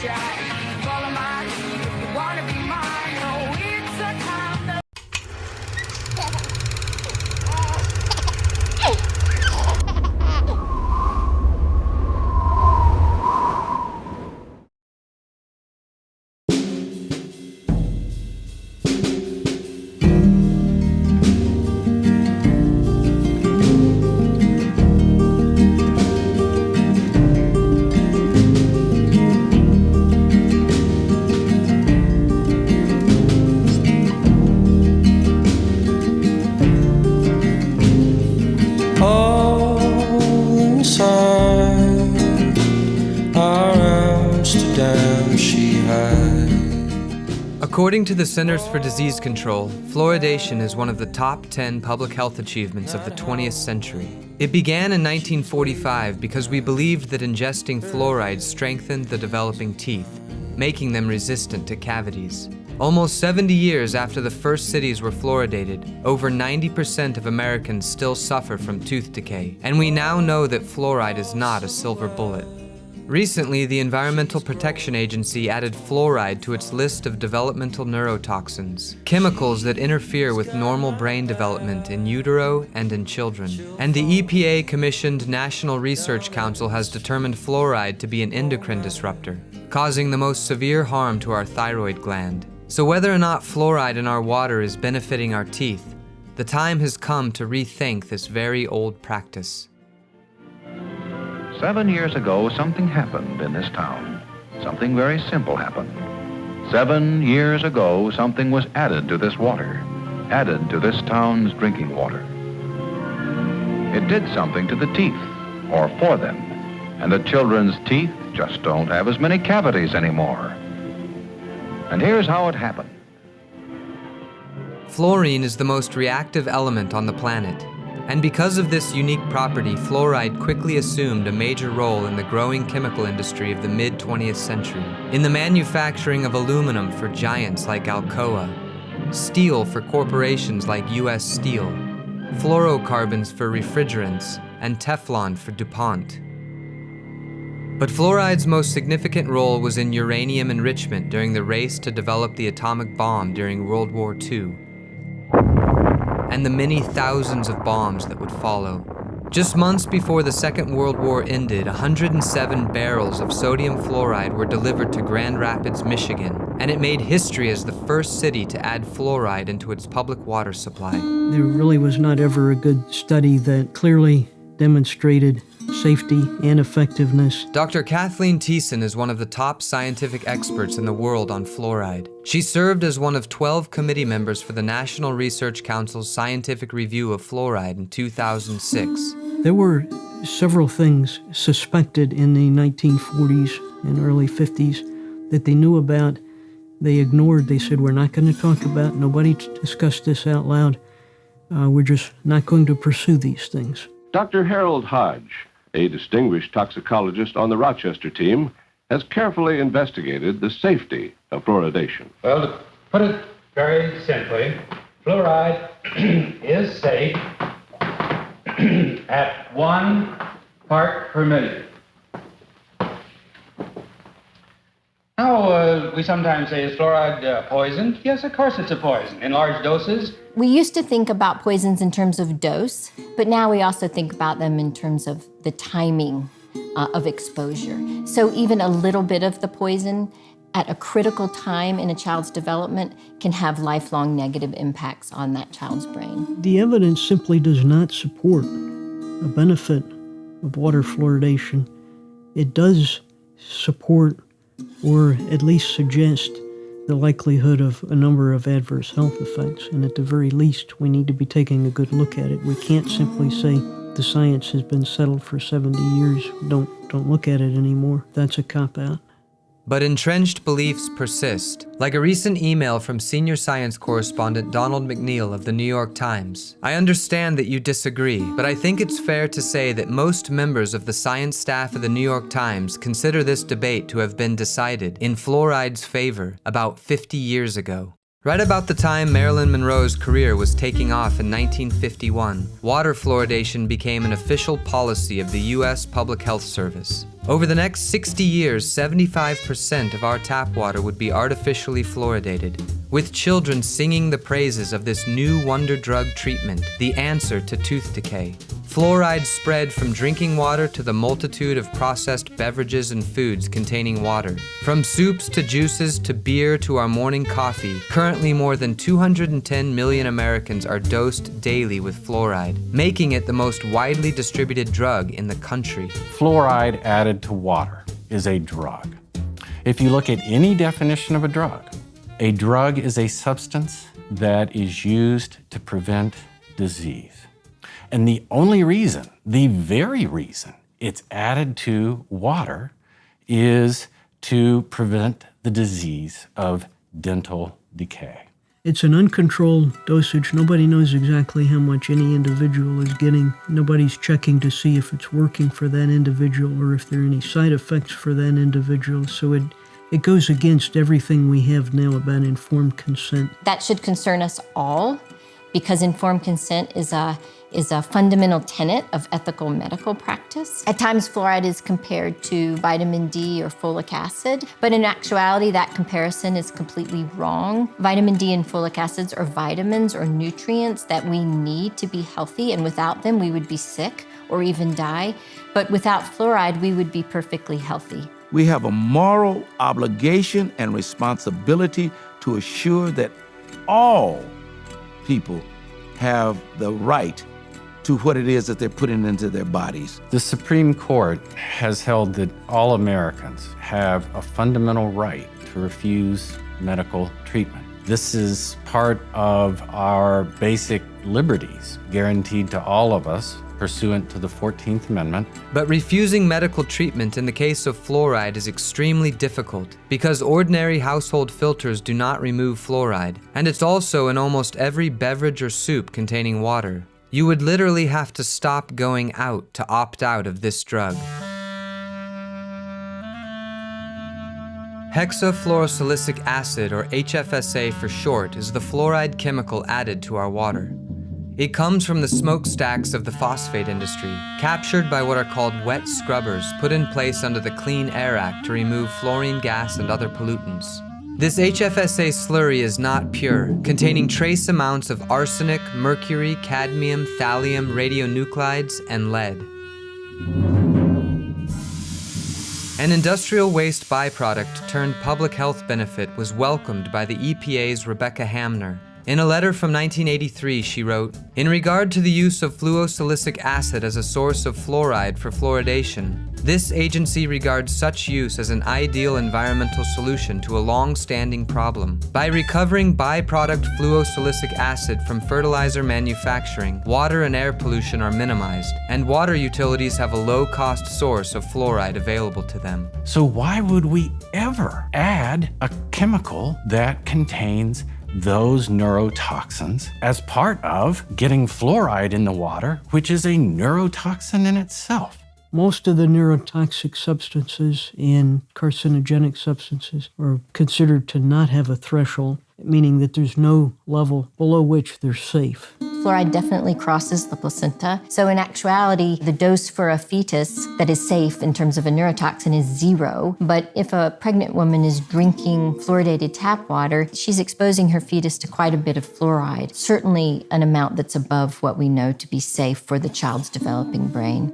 shine. Follow my lead if you wanna be mine. Oh, it's a time to According to the Centers for Disease Control, fluoridation is one of the top 10 public health achievements of the 20th century. It began in 1945 because we believed that ingesting fluoride strengthened the developing teeth, making them resistant to cavities. Almost 70 years after the first cities were fluoridated, over 90% of Americans still suffer from tooth decay, and we now know that fluoride is not a silver bullet. Recently, the Environmental Protection Agency added fluoride to its list of developmental neurotoxins, chemicals that interfere with normal brain development in utero and in children. And the EPA-commissioned National Research Council has determined fluoride to be an endocrine disruptor, causing the most severe harm to our thyroid gland. So whether or not fluoride in our water is benefiting our teeth, the time has come to rethink this very old practice. 7 years ago, something happened in this town. Something very simple happened. 7 years ago, something was added to this water, added to this town's drinking water. It did something to the teeth, or for them, and the children's teeth just don't have as many cavities anymore. And here's how it happened. Fluorine is the most reactive element on the planet. And because of this unique property, fluoride quickly assumed a major role in the growing chemical industry of the mid-20th century. In the manufacturing of aluminum for giants like Alcoa, steel for corporations like US Steel, fluorocarbons for refrigerants, and Teflon for DuPont. But fluoride's most significant role was in uranium enrichment during the race to develop the atomic bomb during World War II. And the many thousands of bombs that would follow. Just months before the Second World War ended, 107 barrels of sodium fluoride were delivered to Grand Rapids, Michigan, and it made history as the first city to add fluoride into its public water supply. There really was not ever a good study that clearly demonstrated safety and effectiveness. Dr. Kathleen Thiessen is one of the top scientific experts in the world on fluoride. She served as one of 12 committee members for the National Research Council's Scientific Review of Fluoride in 2006. There were several things suspected in the 1940s and early 50s that they knew about. They ignored. They said, we're not going to talk about, nobody discussed this out loud. We're just not going to pursue these things. Dr. Harold Hodge, a distinguished toxicologist on the Rochester team, has carefully investigated the safety of fluoridation. Well, to put it very simply, fluoride is safe at 1 part per million. Now, we sometimes say, is fluoride poison? Yes, of course it's a poison in large doses. We used to think about poisons in terms of dose, but now we also think about them in terms of the timing of exposure. So even a little bit of the poison at a critical time in a child's development can have lifelong negative impacts on that child's brain. The evidence simply does not support a benefit of water fluoridation. It does support, or at least suggest, the likelihood of a number of adverse health effects, and at the very least, we need to be taking a good look at it. We can't simply say the science has been settled for 70 years, don't look at it anymore. That's a cop-out. But entrenched beliefs persist, like a recent email from senior science correspondent Donald McNeil of the New York Times. I understand that you disagree, but I think it's fair to say that most members of the science staff of the New York Times consider this debate to have been decided in fluoride's favor about 50 years ago. Right about the time Marilyn Monroe's career was taking off in 1951, water fluoridation became an official policy of the U.S. Public Health Service. Over the next 60 years, 75% of our tap water would be artificially fluoridated, with children singing the praises of this new wonder drug treatment, the answer to tooth decay. Fluoride spread from drinking water to the multitude of processed beverages and foods containing water. From soups to juices to beer to our morning coffee, currently more than 210 million Americans are dosed daily with fluoride, making it the most widely distributed drug in the country. Fluoride added to water is a drug. If you look at any definition of a drug is a substance that is used to prevent disease. And the only reason, the very reason it's added to water is to prevent the disease of dental decay. It's an uncontrolled dosage. Nobody knows exactly how much any individual is getting. Nobody's checking to see if it's working for that individual or if there are any side effects for that individual. So it goes against everything we have now about informed consent. That should concern us all, because informed consent is a fundamental tenet of ethical medical practice. At times, fluoride is compared to vitamin D or folic acid, but in actuality, that comparison is completely wrong. Vitamin D and folic acids are vitamins or nutrients that we need to be healthy, and without them, we would be sick or even die. But without fluoride, we would be perfectly healthy. We have a moral obligation and responsibility to assure that all people have the right to what it is that they're putting into their bodies. The Supreme Court has held that all Americans have a fundamental right to refuse medical treatment. This is part of our basic liberties guaranteed to all of us pursuant to the 14th Amendment. But refusing medical treatment in the case of fluoride is extremely difficult because ordinary household filters do not remove fluoride, and it's also in almost every beverage or soup containing water. You would literally have to stop going out to opt out of this drug. Hexafluorosilicic acid, or HFSA for short, is the fluoride chemical added to our water. It comes from the smokestacks of the phosphate industry, captured by what are called wet scrubbers put in place under the Clean Air Act to remove fluorine gas and other pollutants. This HFSA slurry is not pure, containing trace amounts of arsenic, mercury, cadmium, thallium, radionuclides, and lead. An industrial waste byproduct turned public health benefit was welcomed by the EPA's Rebecca Hamner. In a letter from 1983, she wrote, "In regard to the use of fluorosilicic acid as a source of fluoride for fluoridation, this agency regards such use as an ideal environmental solution to a long-standing problem. By recovering byproduct fluorosilicic acid from fertilizer manufacturing, water and air pollution are minimized, and water utilities have a low-cost source of fluoride available to them." So why would we ever add a chemical that contains those neurotoxins as part of getting fluoride in the water, which is a neurotoxin in itself? Most of the neurotoxic substances and carcinogenic substances are considered to not have a threshold, meaning that there's no level below which they're safe. Fluoride definitely crosses the placenta. So in actuality, the dose for a fetus that is safe in terms of a neurotoxin is 0. But if a pregnant woman is drinking fluoridated tap water, she's exposing her fetus to quite a bit of fluoride, certainly an amount that's above what we know to be safe for the child's developing brain.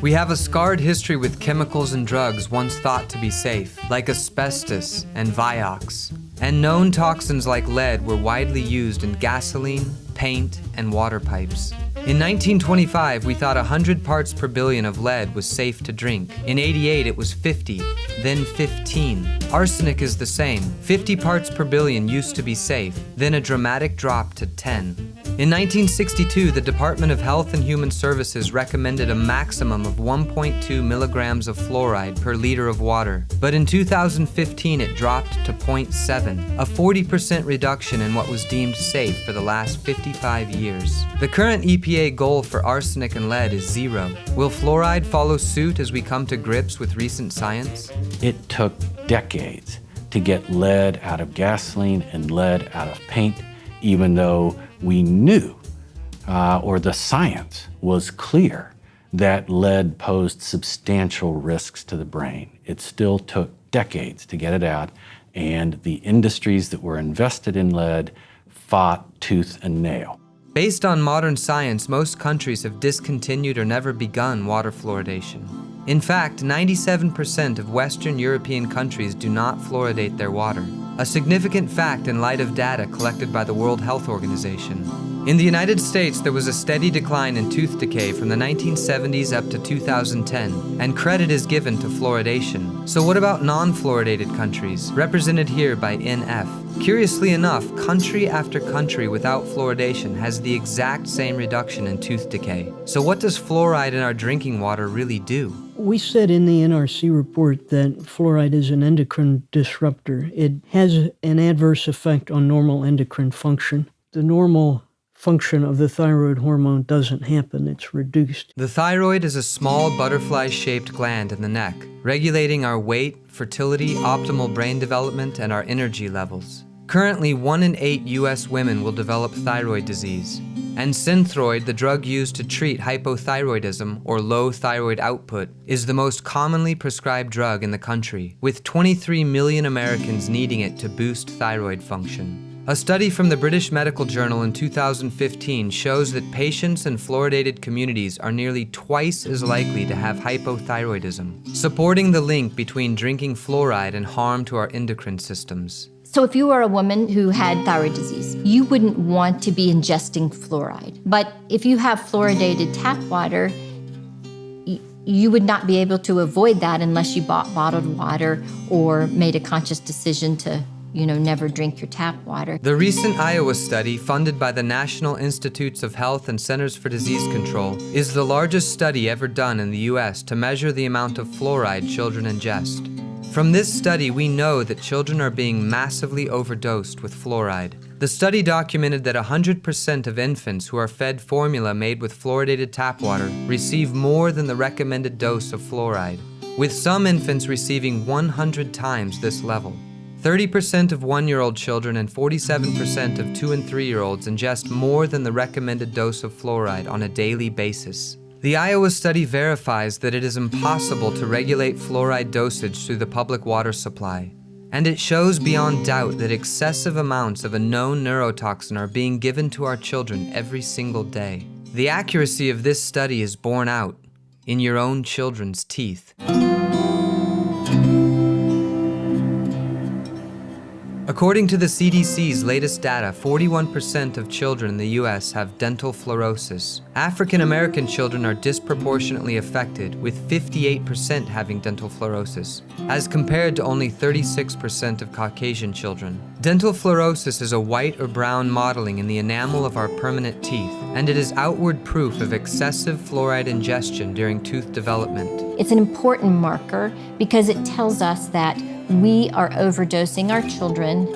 We have a scarred history with chemicals and drugs once thought to be safe, like asbestos and Vioxx. And known toxins like lead were widely used in gasoline, paint, and water pipes. In 1925, we thought 100 parts per billion of lead was safe to drink. In '88, it was 50, then 15. Arsenic is the same. 50 parts per billion used to be safe, then a dramatic drop to 10. In 1962, the Department of Health and Human Services recommended a maximum of 1.2 milligrams of fluoride per liter of water, but in 2015 it dropped to 0.7, a 40% reduction in what was deemed safe for the last 55 years. years. The current EPA goal for arsenic and lead is 0. Will fluoride follow suit as we come to grips with recent science? It took decades to get lead out of gasoline and lead out of paint, even though we knew, or the science was clear, that lead posed substantial risks to the brain. It still took decades to get it out, and the industries that were invested in lead fought tooth and nail. Based on modern science, most countries have discontinued or never begun water fluoridation. In fact, 97% of Western European countries do not fluoridate their water, a significant fact in light of data collected by the World Health Organization. In the United States, there was a steady decline in tooth decay from the 1970s up to 2010, and credit is given to fluoridation. So what about non-fluoridated countries, represented here by NF? Curiously enough, country after country without fluoridation has the exact same reduction in tooth decay. So what does fluoride in our drinking water really do? We said in the NRC report that fluoride is an endocrine disruptor. It has an adverse effect on normal endocrine function. The normal function of the thyroid hormone doesn't happen, it's reduced. The thyroid is a small butterfly-shaped gland in the neck, regulating our weight, fertility, optimal brain development, and our energy levels. Currently, 1 in 8 U.S. women will develop thyroid disease. And Synthroid, the drug used to treat hypothyroidism, or low thyroid output, is the most commonly prescribed drug in the country, with 23 million Americans needing it to boost thyroid function. A study from the British Medical Journal in 2015 shows that patients in fluoridated communities are nearly twice as likely to have hypothyroidism, supporting the link between drinking fluoride and harm to our endocrine systems. So if you were a woman who had thyroid disease, you wouldn't want to be ingesting fluoride. But if you have fluoridated tap water, you would not be able to avoid that unless you bought bottled water or made a conscious decision to never drink your tap water. The recent Iowa study, funded by the National Institutes of Health and Centers for Disease Control, is the largest study ever done in the U.S. to measure the amount of fluoride children ingest. From this study, we know that children are being massively overdosed with fluoride. The study documented that 100% of infants who are fed formula made with fluoridated tap water receive more than the recommended dose of fluoride, with some infants receiving 100 times this level. 30% of 1-year-old children and 47% of 2- and 3-year-olds ingest more than the recommended dose of fluoride on a daily basis. The Iowa study verifies that it is impossible to regulate fluoride dosage through the public water supply. And it shows beyond doubt that excessive amounts of a known neurotoxin are being given to our children every single day. The accuracy of this study is borne out in your own children's teeth. According to the CDC's latest data, 41% of children in the U.S. have dental fluorosis. African American children are disproportionately affected, with 58% having dental fluorosis, as compared to only 36% of Caucasian children. Dental fluorosis is a white or brown mottling in the enamel of our permanent teeth, and it is outward proof of excessive fluoride ingestion during tooth development. It's an important marker because it tells us that we are overdosing our children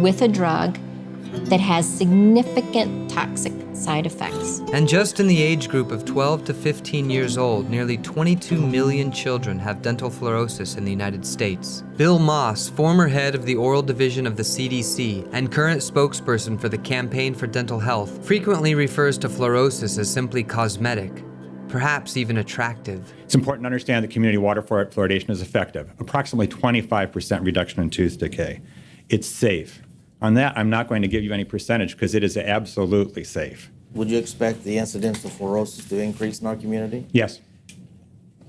with a drug that has significant toxic side effects. And just in the age group of 12 to 15 years old, nearly 22 million children have dental fluorosis in the United States. Bill Moss, former head of the oral division of the CDC and current spokesperson for the Campaign for Dental Health, frequently refers to fluorosis as simply cosmetic, perhaps even attractive. It's important to understand that community water fluoridation is effective. Approximately 25% reduction in tooth decay. It's safe. On that, I'm not going to give you any percentage because it is absolutely safe. Would you expect the incidence of fluorosis to increase in our community? Yes.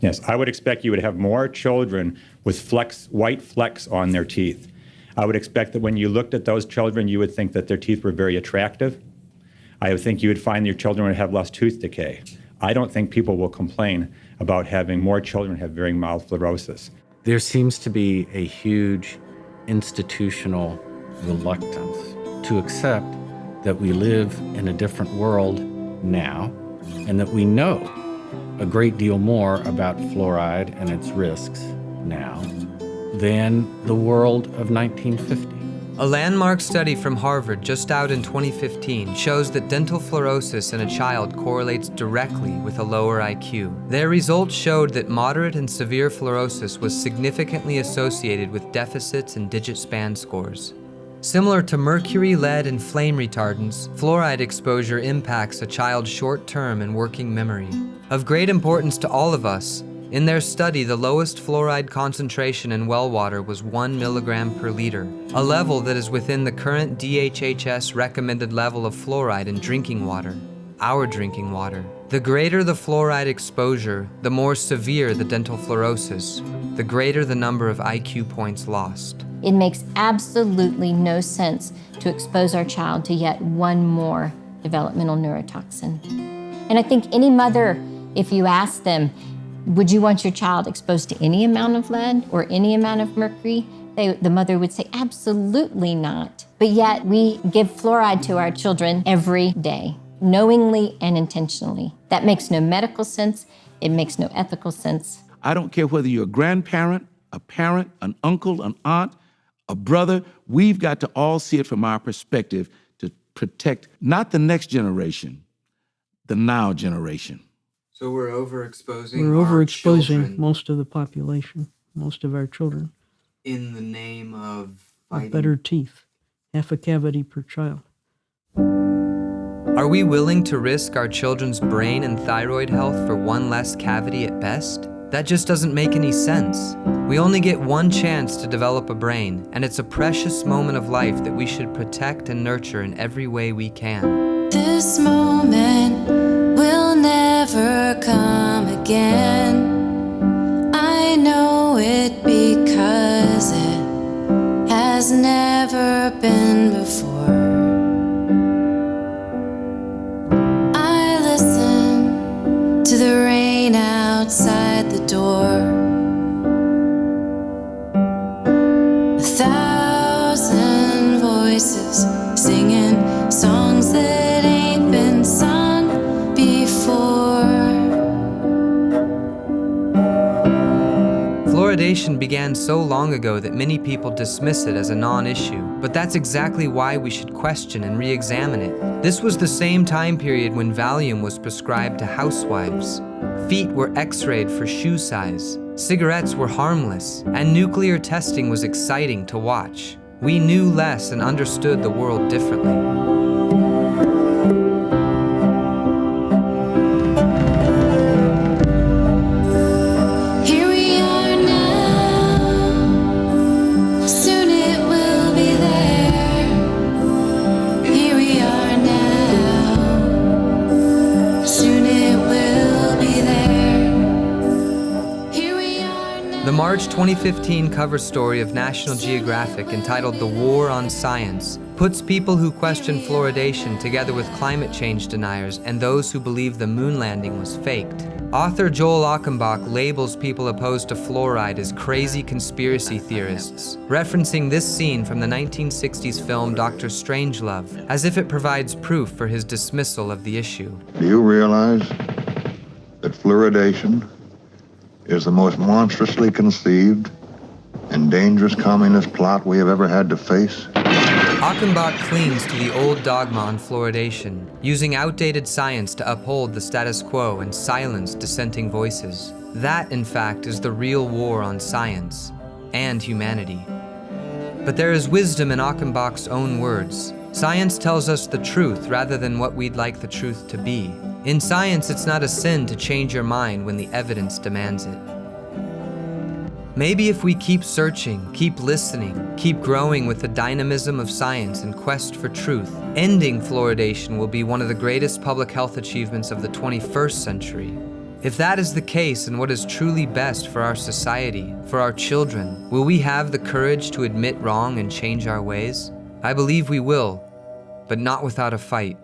Yes, I would expect you would have more children with white flecks on their teeth. I would expect that when you looked at those children, you would think that their teeth were very attractive. I would think you would find your children would have less tooth decay. I don't think people will complain about having more children have very mild fluorosis. There seems to be a huge institutional reluctance to accept that we live in a different world now and that we know a great deal more about fluoride and its risks now than the world of 1950. A landmark study from Harvard just out in 2015 shows that dental fluorosis in a child correlates directly with a lower IQ. Their results showed that moderate and severe fluorosis was significantly associated with deficits in digit span scores. Similar to mercury, lead, and flame retardants, fluoride exposure impacts a child's short-term and working memory. Of great importance to all of us, in their study, the lowest fluoride concentration in well water was 1 milligram per liter, a level that is within the current DHHS recommended level of fluoride in drinking water, our drinking water. The greater the fluoride exposure, the more severe the dental fluorosis, the greater the number of IQ points lost. It makes absolutely no sense to expose our child to yet one more developmental neurotoxin. And I think any mother, if you ask them, would you want your child exposed to any amount of lead or any amount of mercury? The mother would say, absolutely not. But yet we give fluoride to our children every day, knowingly and intentionally. That makes no medical sense. It makes no ethical sense. I don't care whether you're a grandparent, a parent, an uncle, an aunt, a brother. We've got to all see it from our perspective to protect not the next generation, the now generation. So we're overexposing We're our overexposing children most of the population, most of our children. in the name of With fighting. better teeth, half a cavity per child. Are we willing to risk our children's brain and thyroid health for one less cavity at best? That just doesn't make any sense. We only get one chance to develop a brain, and it's a precious moment of life that we should protect and nurture in every way we can. This moment will never come again. I know it because it has never been before. I listen to the rain outside the door. 1,000 voices singing songs that ain't been sung before. Fluoridation began so long ago that many people dismiss it as a non-issue, but that's exactly why we should question and re-examine it. This was the same time period when Valium was prescribed to housewives. Feet were x-rayed for shoe size. Cigarettes were harmless, and nuclear testing was exciting to watch. We knew less and understood the world differently. Here we are now, soon it will be there. Here we are now, soon it will be there. Here we are now. The March 2015 cover story of National Geographic entitled The War on Science puts people who question fluoridation together with climate change deniers and those who believe the moon landing was faked. Author Joel Achenbach labels people opposed to fluoride as crazy conspiracy theorists, referencing this scene from the 1960s film Dr. Strangelove, as if it provides proof for his dismissal of the issue. Do you realize that fluoridation is the most monstrously conceived and dangerous communist plot we have ever had to face? Achenbach clings to the old dogma on fluoridation, using outdated science to uphold the status quo and silence dissenting voices. That, in fact, is the real war on science and humanity. But there is wisdom in Achenbach's own words. Science tells us the truth rather than what we'd like the truth to be. In science, it's not a sin to change your mind when the evidence demands it. Maybe if we keep searching, keep listening, keep growing with the dynamism of science and quest for truth, ending fluoridation will be one of the greatest public health achievements of the 21st century. If that is the case and what is truly best for our society, for our children, will we have the courage to admit wrong and change our ways? I believe we will, but not without a fight.